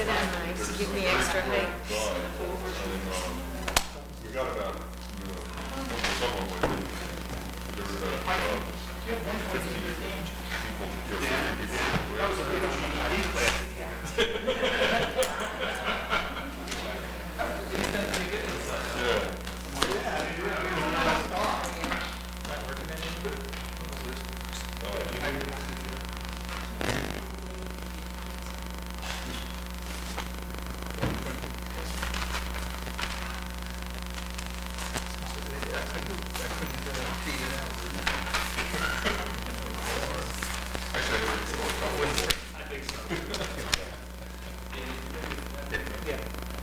sit in nice, give me extra height. We got about, someone went in, there were about 50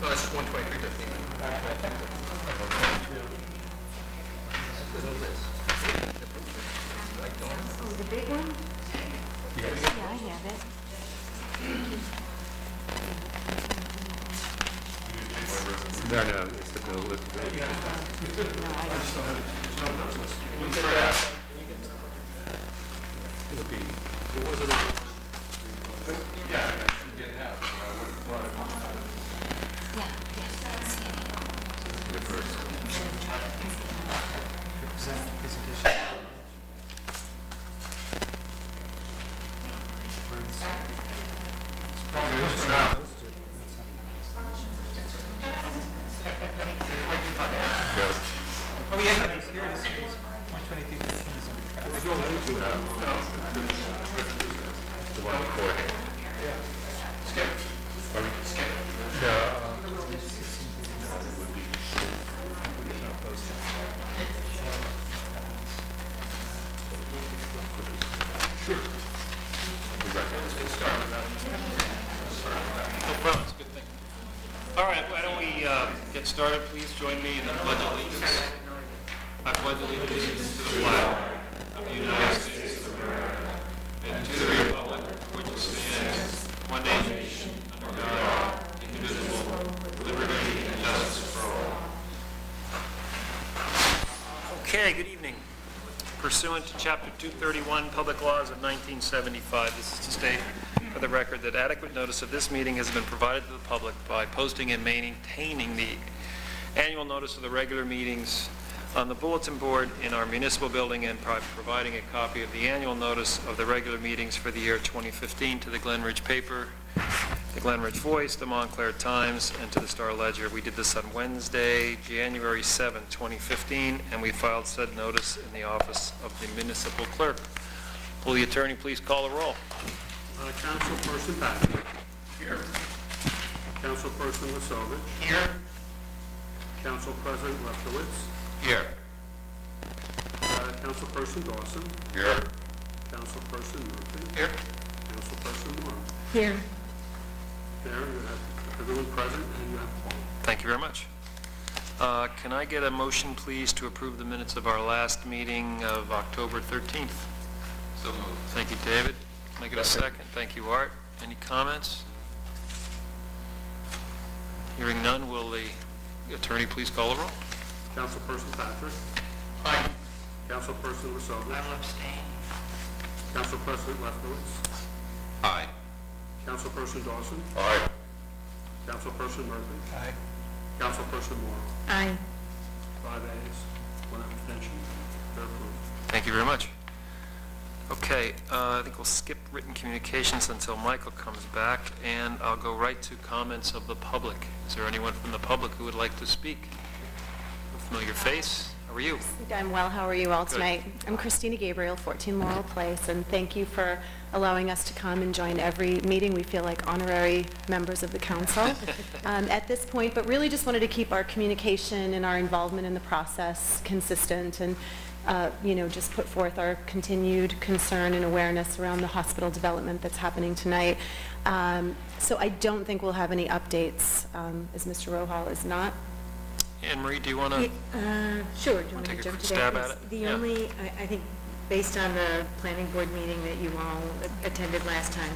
No, it's 123.15. Oh, the big one? Yeah, I have it. No, it's the bill. No, I don't. It'll be, Yeah, yeah, see it. the first. Oh, yeah, here it is. Here it is. 123.15 is under traffic. The one before. Skip. No problem, it's a good thing. All right, why don't we get started? Please join me in the Pledge of Allegiance. I pledge allegiance to the flag of the United States of America and to the republic for which it stands, one nation, under God, indivisible, with liberty and justice for all. Okay, good evening. Pursuant to Chapter 231, Public Laws of 1975, this is to state for the record that adequate notice of this meeting has been provided to the public by posting and maintaining the annual notice of the regular meetings on the bulletin board in our municipal building and providing a copy of the annual notice of the regular meetings for the year 2015 to the Glen Ridge Paper, the Glen Ridge Voice, the Montclair Times, and to the Star Ledger. We did this on Wednesday, January 7, 2015, and we filed said notice in the office of the municipal clerk. Will the attorney please call the roll? Councilperson Patrick. Here. Councilperson Lisovich. Here. Council President Lefkowitz. Here. Councilperson Dawson. Here. Councilperson Murphy. Here. Councilperson Moore. Here. There, you have everyone present and you have one. Thank you very much. Can I get a motion, please, to approve the minutes of our last meeting of October 13th? So moved. Thank you, David. Can I get a second? Thank you, Art. Any comments? Hearing none, will the attorney please call the roll? Councilperson Patrick. Aye. Councilperson Lisovich. I will abstain. Council President Lefkowitz. Aye. Councilperson Dawson. Aye. Councilperson Murphy. Aye. Councilperson Moore. Aye. 5 ayes, 1 abstention. They're approved. Thank you very much. Okay, I think we'll skip written communications until Michael comes back, and I'll go right to comments of the public. Is there anyone from the public who would like to speak? A familiar face? How are you? I'm well. How are you all Good. tonight? I'm Christina Gabriel, 14 Laurel Place, and thank you for allowing us to come and join every meeting. We feel like honorary members of the council at this point, but really just wanted to keep our communication and our involvement in the process consistent and just put forth our continued concern and awareness around the hospital development that's happening tonight. So I don't think we'll have any updates, as Mr. Rohal is not. Anne Marie, do you want to? Sure. Do you want Take me a to jump to stab that? at it? The Yeah. only, I think, based on the planning board meeting that you all attended last time,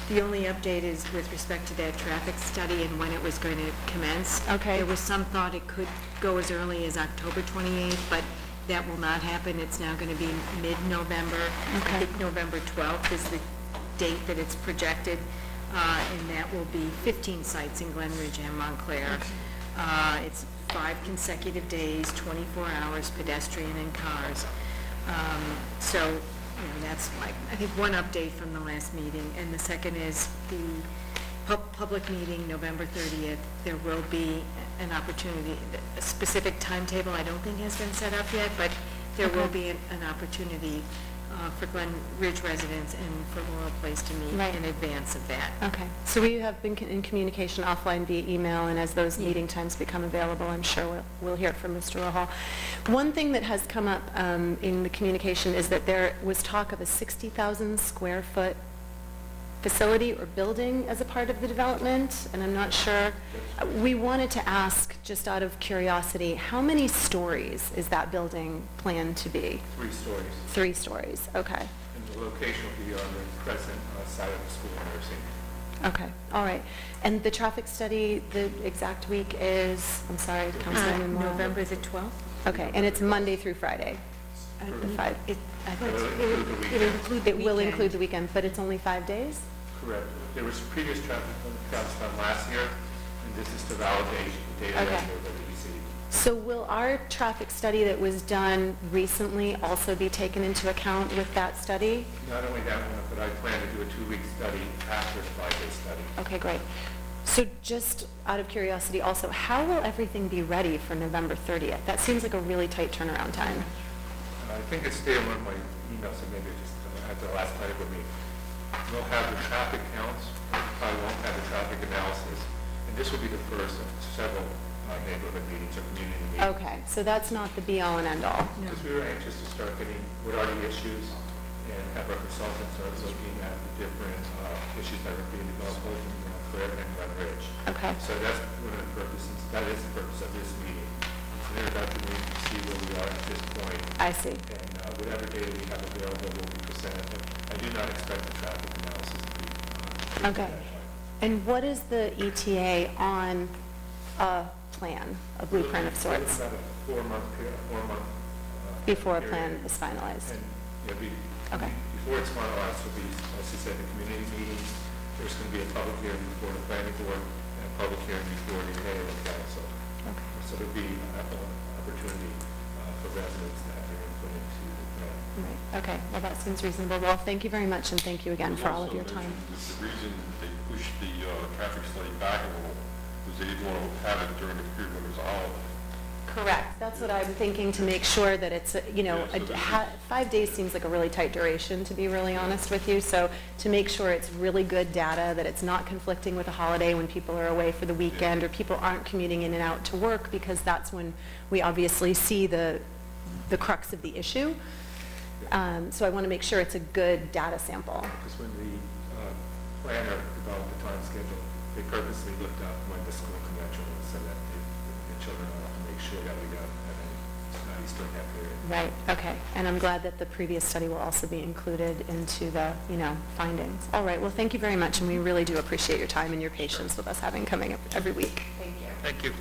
the only update is with respect to that traffic study and when it was going to commence. Okay. There was some thought it could go as early as October 28th, but that will not happen. It's now going to be mid-November. Okay. I think November 12th is the date that it's projected. and that will be 15 sites in Glen Ridge and Montclair. It's 5 consecutive days, 24 hours, pedestrian and cars. So, you know, that's like, I think, one update from the last meeting. And the second is the public meeting, November 30th. There will be an opportunity, a specific timetable I don't think has been set up yet, but there will be an opportunity for Glen Ridge residents and for Laurel Place to meet Right. in advance of that. Okay, so we have been in communication offline via email, and as those meeting times become available, I'm sure we'll hear from Mr. Rahal. One thing that has come up in the communication is that there was talk of a 60,000 square foot facility or building as a part of the development, and I'm not sure. We wanted to ask, just out of curiosity, how many stories is that building planned to be? 3 stories. 3 stories, okay. And the location will be on the present side of the school of nursing. Okay, all right. And the traffic study, the exact week is, I'm sorry, Councilwoman Morrow? November the 12th? Okay, and it's Monday through Friday? The 5? I thought It'll it include the would weekend. include the It will weekend. include the weekend, but it's only 5 days? Correct. There was previous traffic counts done last year, and this is to validate the data Okay. that we received. So will our traffic study that was done recently also be taken into account with that study? Not only that one, but I plan to do a 2-week study after the 5-day study. Okay, great. So just out of curiosity also, how will everything be ready for November 30th? That seems like a really tight turnaround time. I think it's there on my email, so maybe just at the last planning board meeting. We'll have the traffic counts, probably won't have the traffic analysis, and this will be the first of several neighborhood meetings or community meetings. Okay, so that's not the be-all and end-all? Because we were anxious to start getting what are the issues and have our consultants start looking at the different issues that are being developed both in Montclair and Glen Ridge. Okay. So that's one of the purposes, that is the purpose of this meeting. It's an introductory meeting to see where we are at this point. I see. And whatever data we have available will be presented. But I do not expect the traffic analysis to be. Okay. And what is the ETA on a plan, a blueprint of sorts, About a 4-month period, 4-month. before a period. plan is finalized? And, Okay. before it's finalized, will be, as you said, the community meetings. There's going to be a public hearing before the planning board and a public hearing before the mayor and council. Okay. So there'll be an opportunity for residents to have their input into the plan. Right, okay, well, that seems reasonable. Well, thank you very much, and thank you again for all of Also your time. mentioned that the reason they pushed the traffic study back a little was they didn't want to have it during the period when there's a holiday. Correct, that's what I'm thinking, to make sure that it's, you know, Yeah, so that- 5 days seems like a really tight duration, to be really honest with you, so to make sure it's really good data, that it's not conflicting with a holiday when people are away for the weekend, or people aren't commuting in and out to work, because that's when we obviously see the crux of the issue. So I want to make sure it's a good data sample. Because when the planner developed the time schedule, they purposely looked up when the school convention was, so that the children will have to make sure that we don't have any studies during that period. Right, okay, and I'm glad that the previous study will also be included into the, you know, findings. All right, well, thank you very much, and we really do appreciate your time and your patience with us coming up every week. Thank you. Thank you.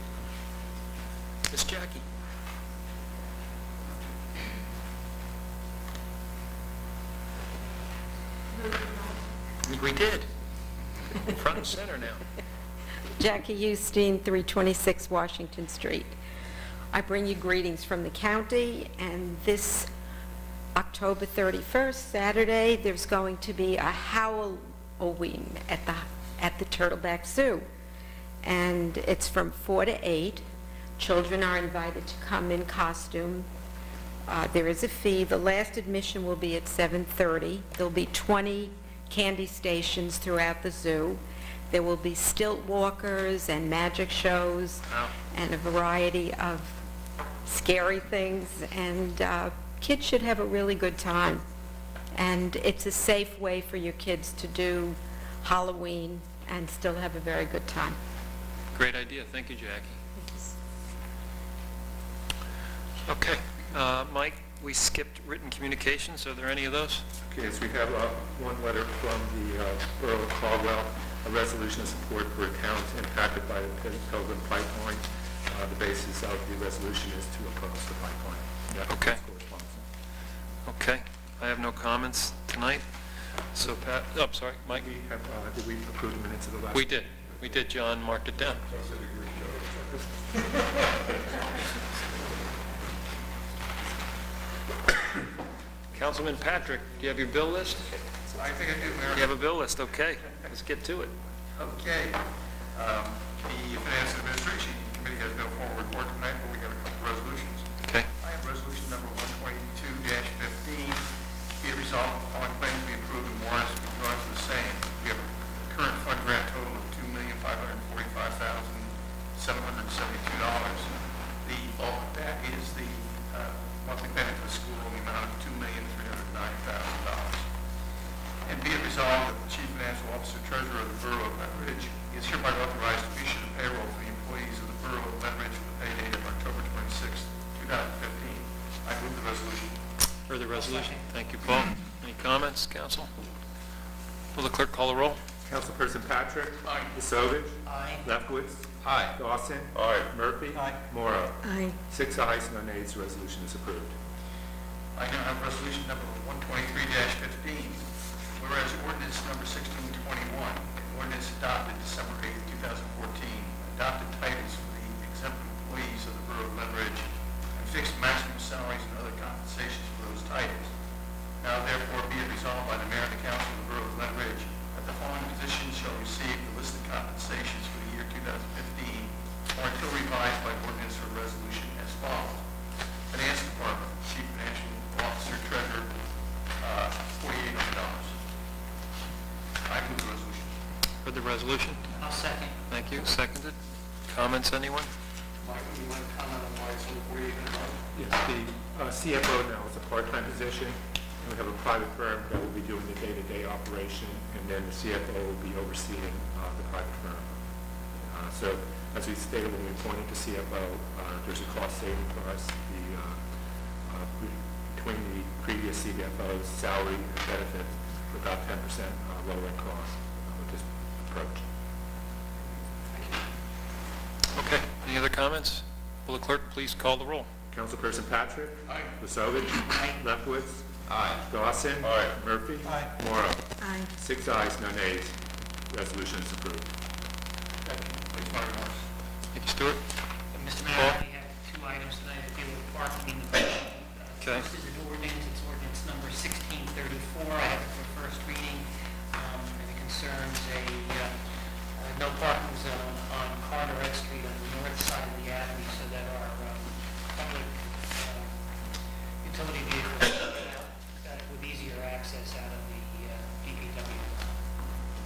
Ms. Jackie? I think we did. Front and center now. Jackie Eustine, 326 Washington Street. I bring you greetings from the county, and this October 31st, Saturday, there's going to be a Halloween at the Turtleback Zoo, and it's from 4 to 8. Children are invited to come in costume. There is a fee. The last admission will be at 7:30. There'll be 20 candy stations throughout the zoo. There will be stilt walkers and magic shows Wow. and a variety of scary things, and kids should have a really good time. And it's a safe way for your kids to do Halloween and still have a very good time. Great idea. Thank you, Jackie. Okay. Mike, we skipped written communications. Are there any of those? Okay, so we have one letter from the Borough of Caldwell, a resolution of support for towns impacted by the Pilgrim Pipeline. The basis of the resolution is to oppose the pipeline. That Okay. is correspondence. Okay. I have no comments tonight. So Pat, oh, I'm sorry, Mike? Did we approve the minutes of the last? We did, John marked it down. Councilman Patrick, do you have your bill list? I think I do, Mayor. You have a bill list, okay, let's get to it. Okay. The Finance and Administration Committee has no formal report tonight, but we got a couple of resolutions. Okay, I have resolution number 122-15. Be it resolved, the following claims be approved and warrants be drawn for the same. We have a current fund grant total of $2,545,772. The bulk of that is the monthly payment to the school in the amount of $2,390,000. And be it resolved that the Chief Financial Officer Treasurer of the Borough of Glen Ridge is hereby authorized to issue the payroll for the employees of the Borough of Glen Ridge for the pay date of October 26, 2015. I move the resolution. further resolution? Thank you, Paul. Any comments, council? Will the clerk call the roll? Councilperson Patrick. Aye. Palovich. Aye. Lefkowitz. Aye. Dawson. Aye. Murphy. Aye. Morrow. Aye. 6 ayes, no nays, the resolution is approved. I now have resolution number 123-15. Whereas ordinance number 1621, an ordinance adopted December 8, 2014, adopted titles for the exempt employees of the Borough of Glen Ridge and fixed maximum salaries and other compensations for those titles. Now therefore be it resolved by the Mayor and the Council of the Borough of Glen Ridge that the following positions shall receive the listed compensations for the year 2015 or until revised by ordinance or resolution as follows. Finance Department, Chief Financial Officer, Treasurer, $4,800. I move the resolution. For the resolution? I'll second. Thank you. Seconded. Comments, anyone? Mike, would you like to comment on why it's only $4,800? Yes, the CFO now is a part-time position, and we have a private firm that will be doing the day-to-day operation, and then the CFO will be overseeing the private firm. So, as we stated when we appointed the CFO, there's a cost saving for us. Between the previous CFO's salary and benefits, we're about 10% lower in cost with this approach. Okay, any other comments? Will the clerk please call the roll? Councilperson Patrick. Aye. Pasovich. Lefkowitz. Aye. Dawson. Aye. Murphy. Aye. Morrow. Aye. 6 ayes, no nays. Resolution is approved. Please, my remarks. Thank you, Stuart. Mr. Mayor, Paul? I only have two items tonight that deal with parking in the building. Okay. First is an ordinance, it's ordinance number 1634. I have it for first reading, and it concerns a no parking zone on Carteret Street on the north side of the avenue so that our public utility vehicles with easier access out of the DPW.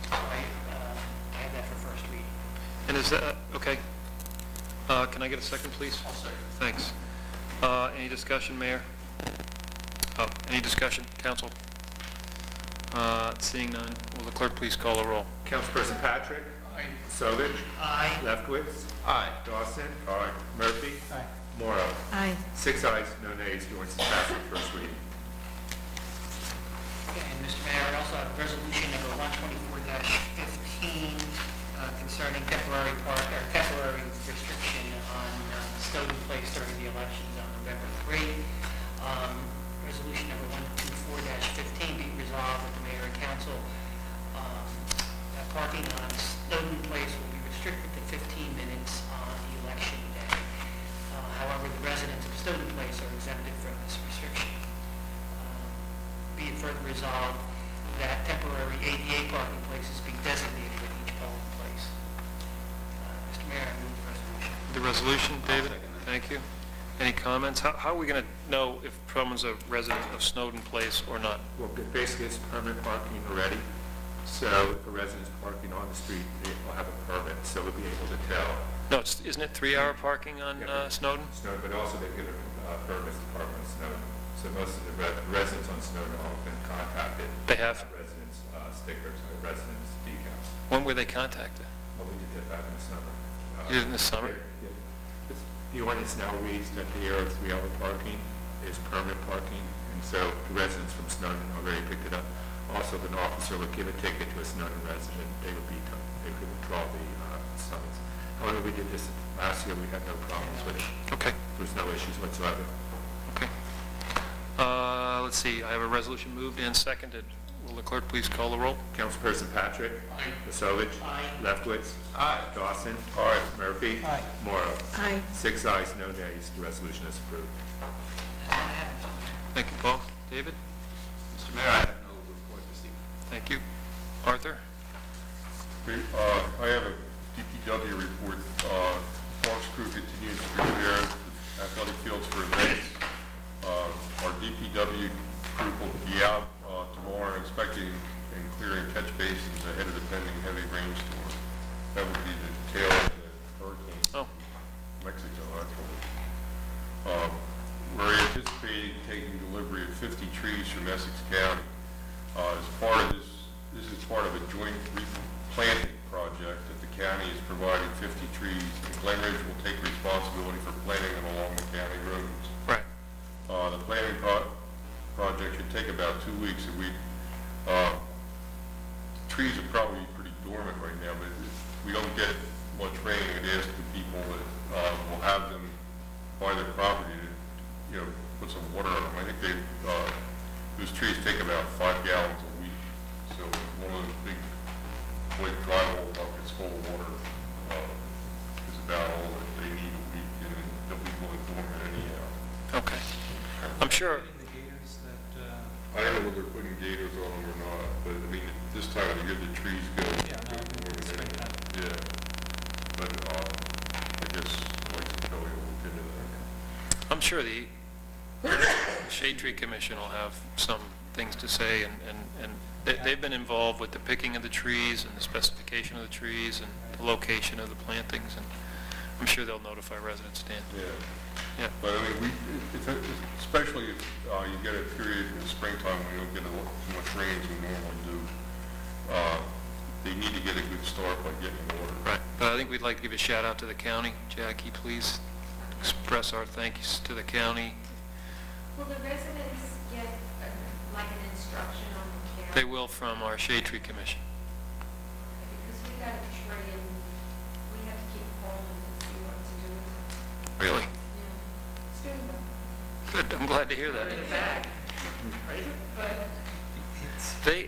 So I have that for first reading. And is that, okay. Can I get a second, please? I'll second. Thanks. Any discussion, Mayor? Any discussion, council? Seeing none, will the clerk please call the roll? Councilperson Patrick. Aye. Pasovich. Aye. Lefkowitz. Aye. Dawson. Aye. Murphy. Aye. Morrow. Aye. 6 ayes, no nays. The ordinance is passed on first reading. And Mr. Mayor, I also have resolution number 124-15 concerning temporary restriction on Stoughton Place during the elections on November 3. Resolution number 124-15 be resolved that the mayor and council that parking on Stoughton Place will be restricted to 15 minutes on election day. However, the residents of Stoughton Place are exempted from this restriction. Be it further resolved that temporary ADA parking places be designated at each polling place. Mr. Mayor, I move the resolution. The resolution, David? Thank you. Any comments? How are we going to know if someone's a resident of Snowden Place or not? Well, basically, it's permanent parking already. So if a resident's parking on the street, they will have a permit, so we'll be able to tell. No, isn't it 3-hour parking on Snowden? Snowden, but also they give a permit to park on Snowden. So most of the residents on Snowden have been contacted. They have? Residents stickers, residents decals. When were they contacted? Well, we did that back in the summer. You did in the summer? Yeah. The ordinance now reads that the area of 3-hour parking is permanent parking, and so the residents from Snowden already picked it up. Also, if an officer would give a ticket to a Snowden resident, they could withdraw the summons. However, we did this last year, we had no problems with it. Okay, There was no issues whatsoever. okay. Let's see, I have a resolution moved and seconded. Will the clerk please call the roll? Councilperson Patrick. Masovic. Aye. Lefkowitz. Aye. Dawson. Aye. Murphy. Aye. Morrow. Aye. 6 ayes, no nays. The resolution is approved. Thank you, Paul. David? Mr. Mayor, I have no report this evening. Thank you. Arthur? I have a DPW report. Parks crew continues to prepare athletic fields for events. Our DPW crew will be out tomorrow inspecting and clearing catch basins ahead of the pending heavy rainstorm. That would be the tail of the hurricane. Oh. Mexico, actually. We're anticipating taking delivery of 50 trees from Essex County. As part of this is part of a joint replanting project that the county is providing 50 trees, and Glen Ridge will take responsibility for planting them along the county roads. Right. The planting project should take about 2 weeks, and trees are probably pretty dormant right now, but if we don't get much rain, and ask the people that will have them buy their property to, put some water on them. I think those trees take about 5 gallons a week, so one of those big white drywall buckets full of water is about all that they need a week, and they'll be going dormant anyhow. Okay. I'm sure, I don't know whether they're putting gators on them or not, but I mean, this time of the year, the trees go dormant anyhow. Yeah, but I guess like Kelly will look into that. I'm sure the Shade Tree Commission will have some things to say, and they've been involved with the picking of the trees and the specification of the trees and the location of the plantings, and I'm sure they'll notify residents, Dan. Yeah. Yeah. But I mean, especially if you get a period in the springtime when you don't get too much rain as we normally do, they need to get a good start by getting water. Right. But I think we'd like to give a shout out to the county. Jackie, please express our thanks to the county. Will the residents get like an instruction on the care? They will from our Shade Tree Commission. Because we got a tree and we have to keep calling to see what to do with it. Really? Yeah. It's doing well. Good. I'm glad to hear that.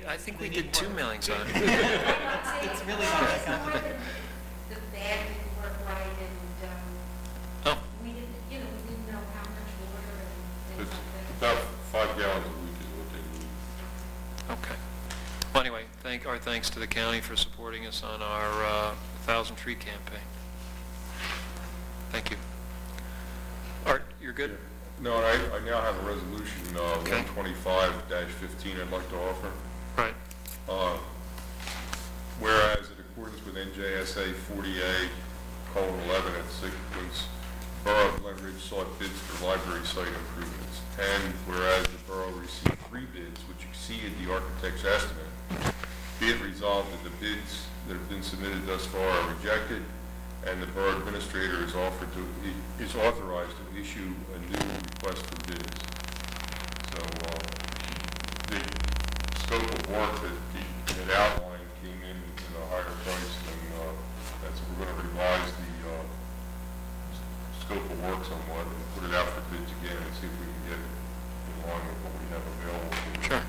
I think we did 2 mailings on it. It's really not that complicated. The bag didn't work right and, Oh, we didn't know how much water and things It's like that. about 5 gallons a week is what they need. okay. Well, anyway, our thanks to the county for supporting us on our 1,000 tree campaign. Thank you. Art, you're good? No, I now have a resolution, Okay. 125-15 I'd like to offer. Right. Whereas in accordance with NJSA 40A:11 at sequence, Borough of Glen Ridge sought bids for library site improvements. And whereas the borough received 3 bids which exceeded the architect's estimate, be it resolved that the bids that have been submitted thus far are rejected, and the borough administrator is authorized to issue a new request for bids. So the scope of work that it outlined came in at a higher price, and we're going to revise the scope of work somewhat and put it out for bids again and see if we can get it in line with what we have available. Sure.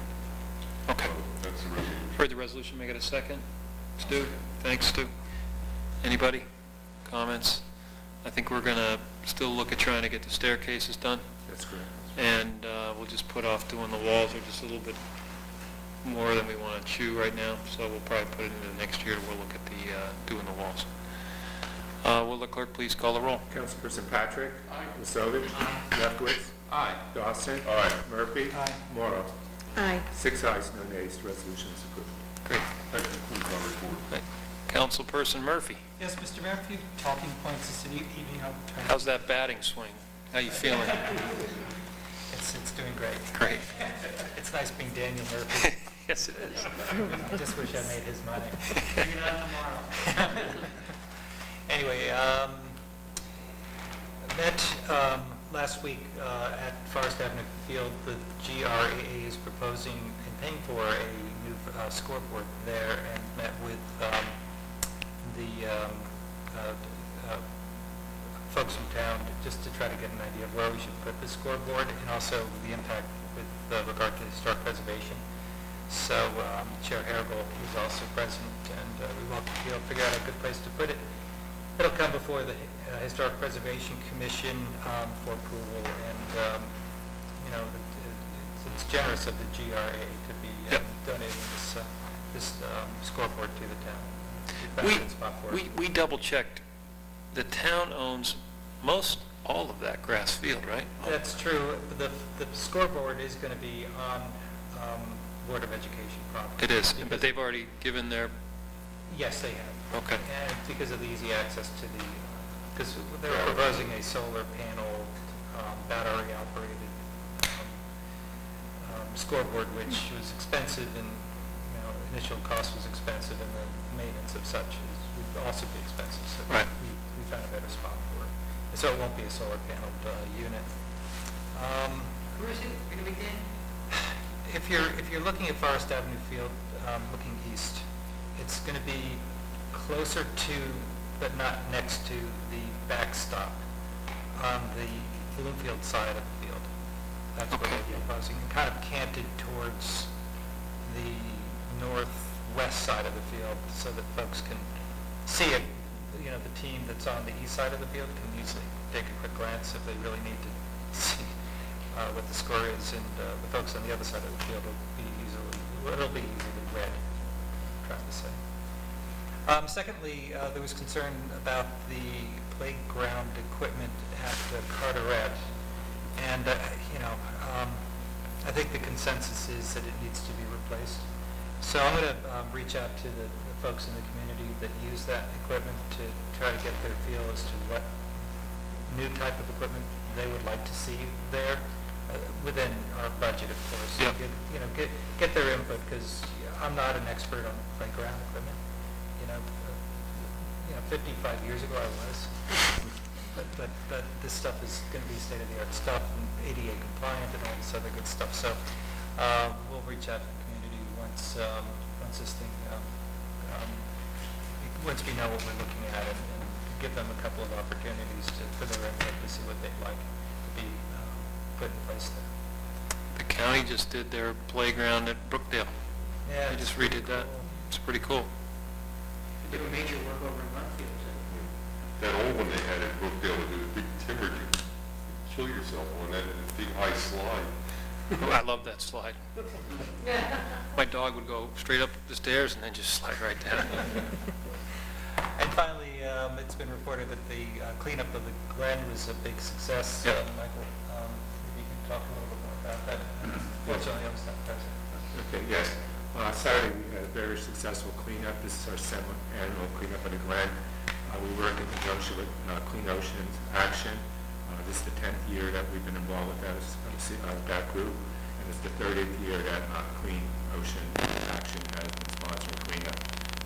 Okay. So that's the resolution. Heard the resolution, make it a second. Stu? Thanks, Stu. Anybody? Comments? I think we're going to still look at trying to get the staircases done, That's correct. and we'll just put off doing the walls. They're just a little bit more than we want to chew right now, so we'll probably put it into the next year. We'll look at the doing the walls. Will the clerk please call the roll? Councilperson Patrick. Masovic. Lefkowitz. Aye. Dawson. Aye. Murphy. Aye. Morrow. Aye. 6 ayes, no nays. The resolution is approved. Great. That concludes my report. Right. Councilperson Murphy, Yes, Mr. Mayor, a few talking points this evening. I'll try to- how's that batting swing? How you feeling? It's doing great. Great. It's nice being Daniel Murphy. Yes, it is. I just wish I made his money. Bring it on tomorrow. Anyway, met last week at Forest Avenue Field. The GRAA is proposing and paying for a new scoreboard there, and met with the folks from town just to try to get an idea of where we should put the scoreboard and also the impact with regard to historic preservation. So Chair Harrell is also present, and we'll figure out a good place to put it. It'll come before the Historic Preservation Commission for approval, and, it's generous of the GRA to be donating this scoreboard to the town. We found a good spot for it. We double-checked. The town owns all of that grass field, right? That's true. The scoreboard is going to be on Board of Education property. It is, Because- but they've already given their, Yes, they have. okay. And because of the easy access to because they're proposing a solar panel, battery-operated scoreboard, which was expensive, and, initial cost was expensive, and the maintenance of such would also be expensive. So Right. we found a better spot for it. So it won't be a solar-paneled unit. Where is it going to be then? If you're looking at Forest Avenue Field, looking east, it's going to be closer to, but not next to, the backstop on the Bloomfield side of the field. That's what Okay. we're proposing, kind of canted towards the northwest side of the field, so that folks can see it. The team that's on the east side of the field can easily take a quick glance if they really need to see what the score is, and the folks on the other side of the field it'll be easily read, I'm trying to say. Secondly, there was concern about the playground equipment at Carteret, and I think the consensus is that it needs to be replaced. So I'm going to reach out to the folks in the community that use that equipment to try to get their feel as to what new type of equipment they would like to see there, within our budget, of course. Yeah. Get their input, because I'm not an expert on playground equipment. 55 years ago I was. But this stuff is going to be state-of-the-art stuff, and ADA compliant and all this other good stuff. So we'll reach out to the community once this thing, once we know what we're looking at, and give them a couple of opportunities for their input to see what they'd like to be put in place there. The county just did their playground at Brookdale. Yeah, They just it's pretty redid that. cool. It's pretty cool. They do major work over in Garfield. That old one they had at Brookdale, with the big timber, you could kill yourself on that, and a big high slide. Oh, I love that slide. My dog would go straight up the stairs and then just slide right down. And finally, it's been reported that the cleanup of the Glen was a big success. Yeah. Michael, maybe you can talk a little bit more about that. Fortunately, I was not present. Okay, yes. Saturday, we had a very successful cleanup. This is our semi-annual cleanup of the Glen. We work in conjunction with Clean Oceans Action. This is the 10th year that we've been involved with that group, and it's the 30th year that Clean Ocean Action has been sponsoring cleanup.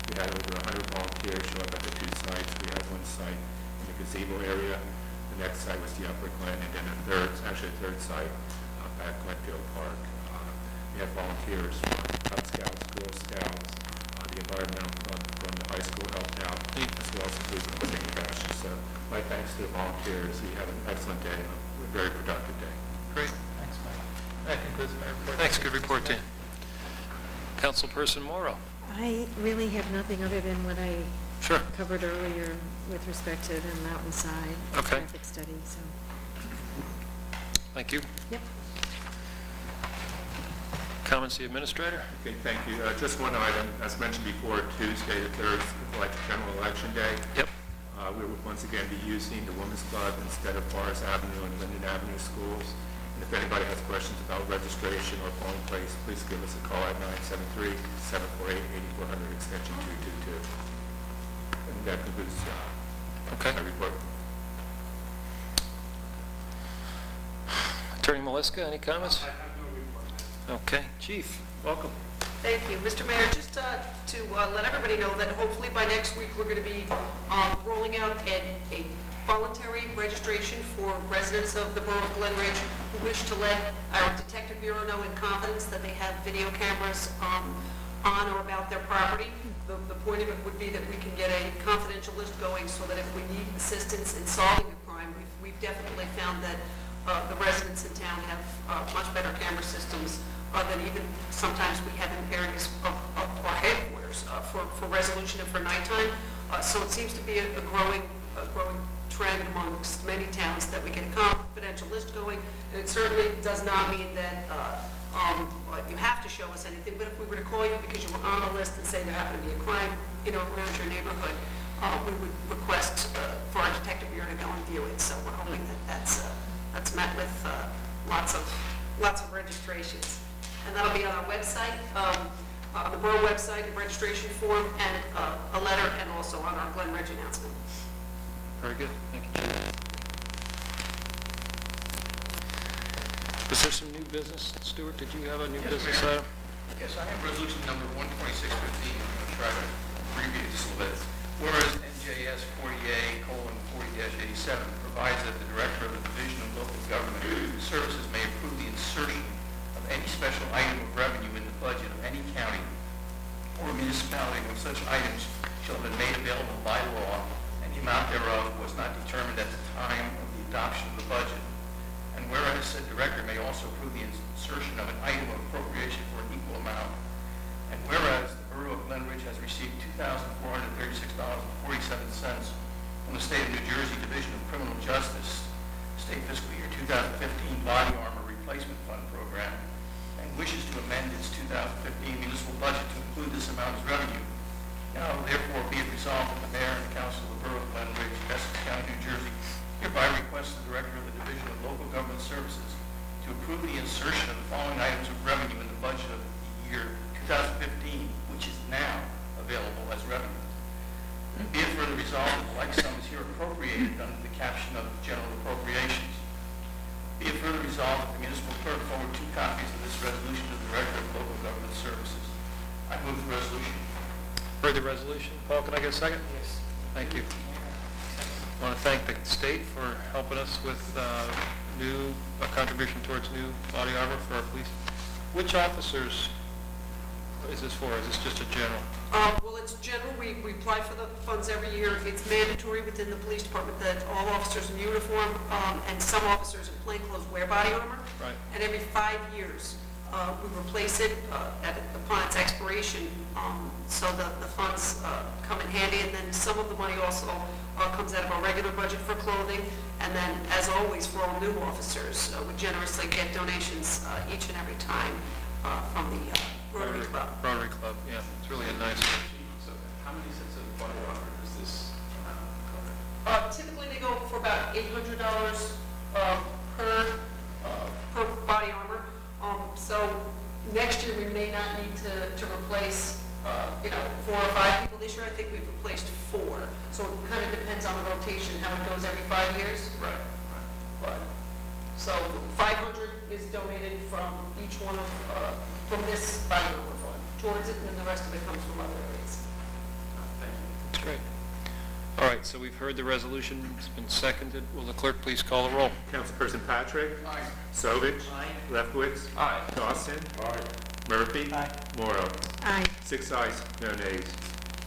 We had over 100 volunteers show up at the two sites. We had one site in the gazebo area. The next site was the Upper Glen, and then a third site at Glenfield Park. We had volunteers from Cub Scouts, Girl Scouts, the environmental club from the high school helped out, as well as the food from St. Sebastian. So my thanks to the volunteers. We had an excellent day, a very productive day. Great. Thanks, Mike. That concludes my report. Thanks, good report, Dan. Councilperson Morrow. I really have nothing other than what I Sure. covered earlier with respect to the mountainside Okay. traffic study, so, Thank you. yep. Comments, the administrator? Okay, thank you. Just one item, as mentioned before, Tuesday the 3rd, general election day. Yep. We will once again be using the Women's Club instead of Forest Avenue and Linden Avenue schools. And if anybody has questions about registration or polling place, please give us a call at 973-748-8400, extension 222. And that concludes Okay. my report. Attorney Maliska, any comments? I have no report. Okay. Chief, welcome. Thank you. Mr. Mayor, just to let everybody know that hopefully by next week, we're going to be rolling out a voluntary registration for residents of the borough of Glen Ridge who wish to let our Detective Bureau know in confidence that they have video cameras on or about their property. The point of it would be that we can get a confidential list going so that if we need assistance in solving a crime, we've definitely found that the residents in town have much better camera systems than even sometimes we have in areas of our headquarters for resolution and for nighttime. So it seems to be a growing trend amongst many towns that we get a confidential list going. And it certainly does not mean that you have to show us anything, but if we were to call you because you were on the list and say there happened to be a crime, around your neighborhood, we would request for our detective bureau to go and view it. So we're hoping that that's met with lots of registrations. And that'll be on our website, the borough website, the registration form, and a letter, and also on our Glen Ridge announcement. Very good, thank you, Chief. Was there some new business? Stuart, did you have a new business item? Yes, I have resolution number 12615. I'm going to try to abbreviate this a little bit. Whereas NJS 40A:40-87 provides that the Director of the Division of Local Government Services may approve the insertion of any special item of revenue in the budget of any county or municipality when such items shall have been made available by law and the amount thereof was not determined at the time of the adoption of the budget. And whereas said director may also approve the insertion of an item of appropriation for an equal amount, and whereas the Borough of Glen Ridge has received $2,436.47 from the State of New Jersey Division of Criminal Justice, State Fiscal Year 2015 Body Armor Replacement Fund Program, and wishes to amend its 2015 municipal budget to include this amount as revenue. Now, therefore, be it resolved that the Mayor and the Council of the Borough of Glen Ridge, Essex County, New Jersey, hereby request the Director of the Division of Local Government Services to approve the insertion of the following items of revenue in the budget of the year 2015, which is now available as revenue. And be it further resolved that the like sum is here appropriated under the caption of general appropriations. Be it further resolved that the municipal clerk forward 2 copies of this resolution to the Director of Local Government Services. I move the resolution. Heard the resolution. Paul, can I get a second? Yes. Thank you. I want to thank the state for helping us with a contribution towards new body armor for our police. Which officers is this for? Is this just a general? Well, it's general. We apply for the funds every year. It's mandatory within the police department that all officers in uniform and some officers in plainclothes wear body armor. Right. And every 5 years, we replace it upon its expiration, so the funds come in handy. And then some of the money also comes out of our regular budget for clothing. And then, as always, for all new officers, we generously get donations each and every time from the Rotary Club. Rotary Club, yeah. It's really a nice... So how many sets of body armor does this cover? Typically, they go for about $800 per body armor. So next year, we may not need to replace 4 or 5 people. This year, I think we've replaced 4. So it kind of depends on the rotation, how it goes every 5 years. Right. But, so 500 is donated from each one of, from this body armor fund towards it, and then the rest of it comes from other areas. Thank you. That's great. All right, so we've heard the resolution. It's been seconded. Will the clerk please call the roll? Councilperson Patrick? Aye. Sovich? Aye. Lefkowitz? Aye. Dawson? Murphy? Aye. Morrow? Aye. 6 ayes, no nays.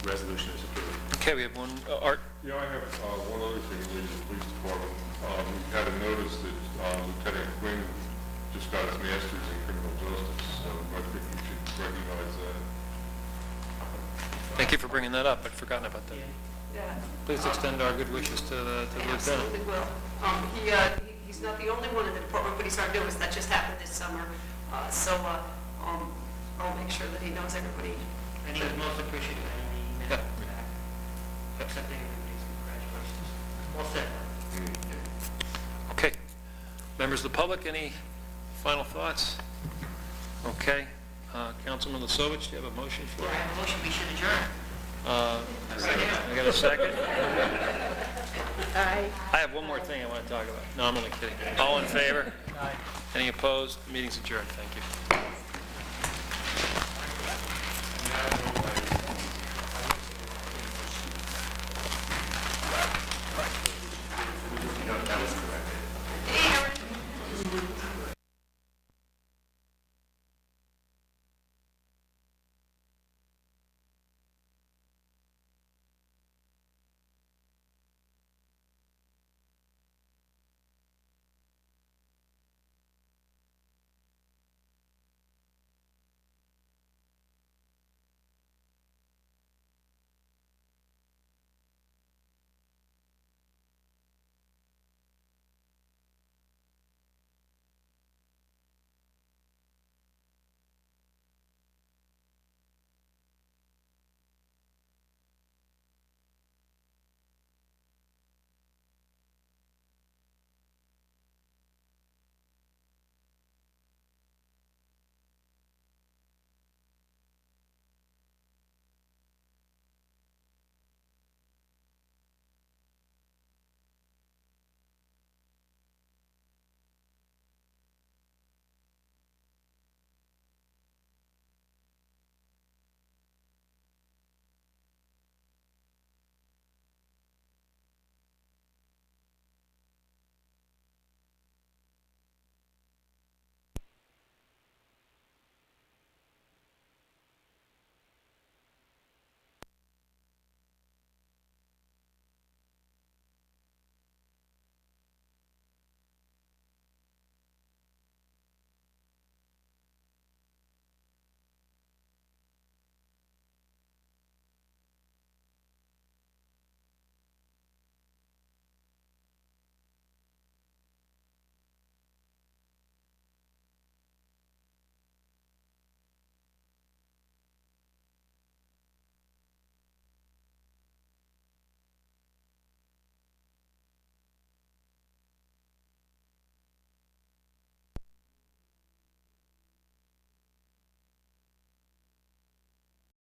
Resolution is approved. Okay, we have one, Art. Yeah, I have one other thing related to the police department. We had a notice that Lieutenant Quinn just got his master's in criminal justice, so I think we should recognize that. Thank you for bringing that up. I'd forgotten about that. Yeah. Please extend our good wishes to the lieutenant. Absolutely will. He's not the only one in the department, but he's our newest. That just happened this summer. So I'll make sure that he knows everybody. And he was most appreciative in the email back, accepting everybody's congratulations. Well said. Okay. Members of the public, any final thoughts? Okay. Councilman Lasovich, do you have a motion for I it? have a motion, we should adjourn. I got a second? Aye. I have one more thing I want to talk about. No, I'm only kidding. All in favor? Aye. Any opposed? Meeting's adjourned. Thank you.